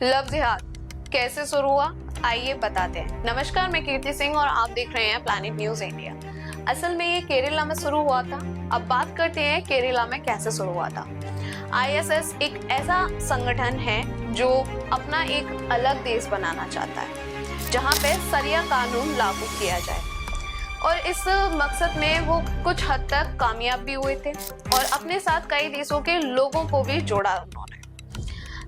Love जिहाद कैसे शुरू हुआ, आइए बताते हैं। नमस्कार, मैं कीर्ति सिंह और आप देख रहे हैं प्लैनेट न्यूज इंडिया। असल में ये केरला में शुरू हुआ था। अब बात करते हैं केरला में कैसे शुरू हुआ था। आईएसएस एक ऐसा संगठन है जो अपना एक अलग देश बनाना चाहता है जहां पे शरिया कानून लागू किया जाए, और इस मकसद में वो कुछ हद तक कामयाब भी हुए थे और अपने साथ कई देशों के लोगों को भी जोड़ा उन्होंने।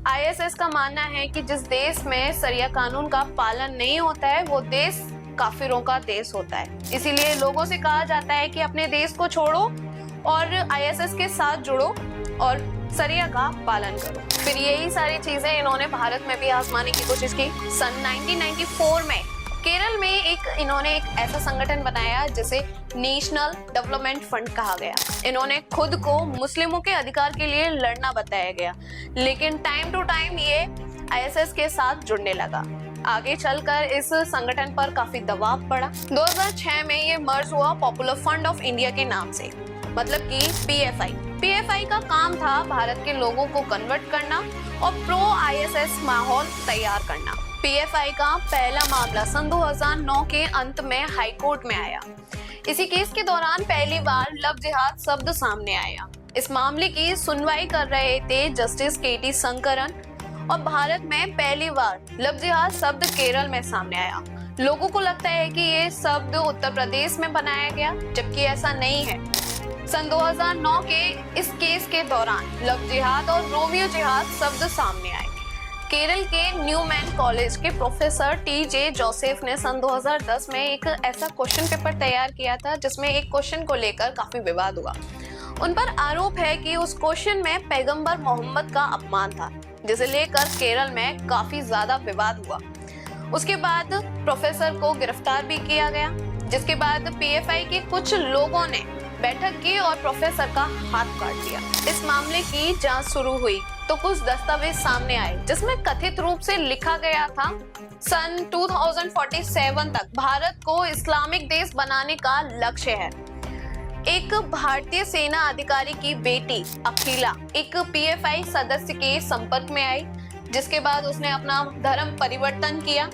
आईएसएस का मानना है कि जिस देश में शरिया कानून का पालन नहीं होता है वो देश काफिरों का देश होता है। इसीलिए लोगों से कहा जाता है कि अपने देश को छोड़ो और आईएसएस के साथ जुड़ो और शरिया का पालन करो। फिर यही सारी चीजें इन्होंने भारत में भी आजमाने की कोशिश की। सन 1994 में केरल में इन्होंने एक ऐसा संगठन बनाया जिसे नेशनल डेवलपमेंट फंड कहा गया। इन्होंने खुद को मुस्लिमों के अधिकार के लिए लड़ना बताया गया, लेकिन टाइम टू टाइम ये आईएसएस के साथ जुड़ने लगा। आगे चलकर इस संगठन पर काफी दबाव पड़ा। 2006 में ये मर्ज हुआ पॉपुलर फ्रंट ऑफ इंडिया के नाम से, मतलब कि पीएफआई का काम था भारत के लोगों को कन्वर्ट करना और प्रो आईएसएस माहौल तैयार करना। पीएफआई का पहला मामला सन 2009 के अंत में हाई कोर्ट में आया। इसी केस के दौरान पहली बार लव जिहाद शब्द सामने आया। इस मामले की सुनवाई कर रहे थे जस्टिस केटी शंकरन, और भारत में पहली बार लव जिहाद शब्द केरल में सामने आया। लोगों को लगता है कि ये शब्द उत्तर प्रदेश में बनाया गया, जबकि ऐसा नहीं है। सन 2009 के इस केस के दौरान लव जिहाद और रोमियो जिहाद शब्द सामने आए। केरल के न्यूमैन कॉलेज के प्रोफेसर टीजे जोसेफ ने सन 2010 में एक ऐसा क्वेश्चन पेपर तैयार किया था जिसमें एक क्वेश्चन को लेकर काफी विवाद हुआ। उन पर आरोप है कि उस क्वेश्चन में पैगंबर मोहम्मद का अपमान था, जिसे लेकर केरल में काफी ज्यादा विवाद हुआ। उसके बाद प्रोफेसर को गिरफ्तार भी किया गया, जिसके बाद पीएफआई के कुछ लोगों ने बैठक की और प्रोफेसर का हाथ काट दिया। इस मामले की जांच शुरू हुई तो कुछ दस्तावेज सामने आए जिसमें कथित रूप से लिखा गया था सन 2047 तक भारत को इस्लामिक देश बनाने का लक्ष्य है। एक भारतीय सेना अधिकारी की बेटी अखिला एक पीएफआई सदस्य के संपर्क में आई, जिसके बाद उसने अपना धर्म परिवर्तन किया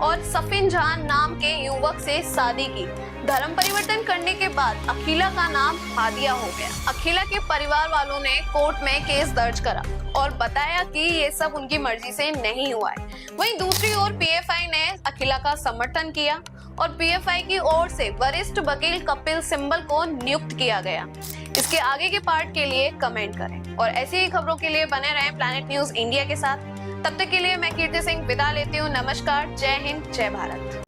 और सफिन जान नाम के युवक से शादी की। धर्म परिवर्तन करने के बाद अखिला का नाम हादिया हो गया। अखिला के परिवार वालों ने कोर्ट में केस दर्ज करा और बताया कि ये सब उनकी मर्जी से नहीं हुआ है। वहीं दूसरी ओर पीएफआई ने अखिला का समर्थन किया और पीएफआई की ओर से वरिष्ठ वकील कपिल सिब्बल को नियुक्त किया गया। इसके आगे के पार्ट के लिए कमेंट करें और ऐसी ही खबरों के लिए बने रहें प्लैनेट न्यूज इंडिया के साथ। तब तक के लिए मैं कीर्ति सिंह विदा लेती हूँ। नमस्कार, जय हिंद, जय भारत।